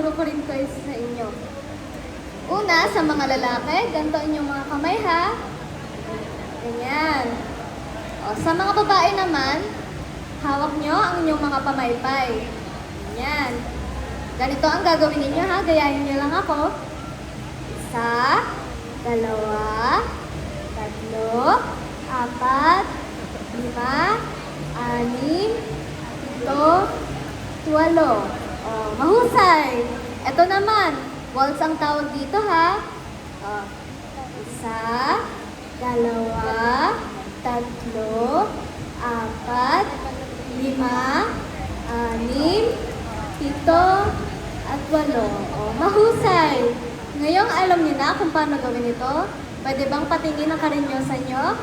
ituturo ko rin kayo sa inyo. Una, sa mga lalaki, ganito inyong mga kamay ha. Ganyan. O, sa mga babae naman, hawak nyo ang inyong mga pamaypay. Ganyan. Ganito ang gagawin ninyo ha, gayahin nyo lang ako. Isa, dalawa, tatlo, apat, lima, anim, pito, 12. Oh, mahusay. Ito naman, waltz ang tawag dito ha. Oh, isa, dalawa, tatlo, apat, lima, anim, pito, at 8. Oh, mahusay. Ngayong alam niyo na kung paano gawin ito. Pwede bang patingin ang karinyosa nyo?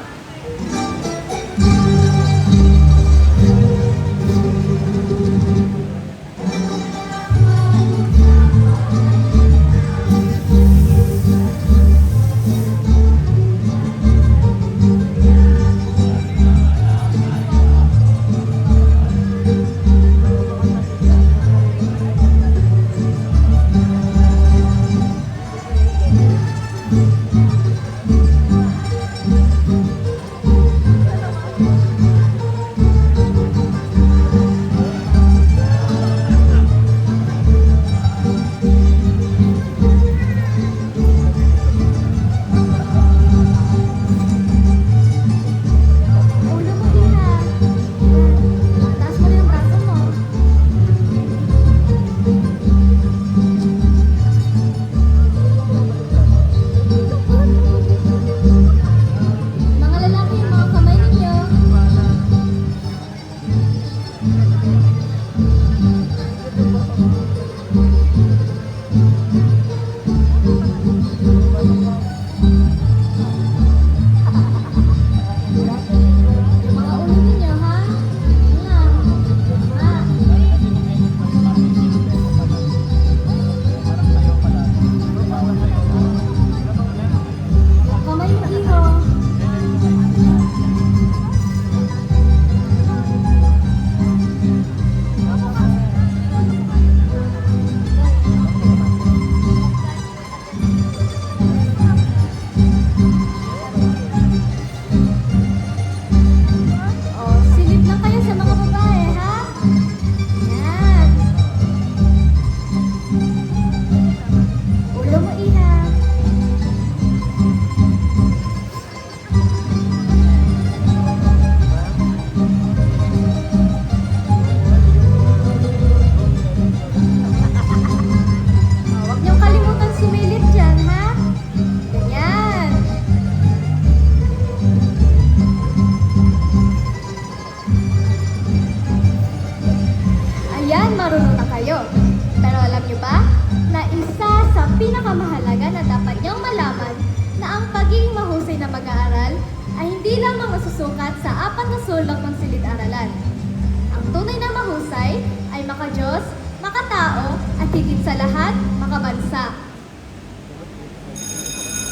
Marunong na kayo. Pero alam nyo ba na isa sa pinakamahalaga na dapat niyong malaman na ang pagiging mahusay na mag-aaral ay hindi lamang nasusukat sa 4 na sulok ng silid-aralan.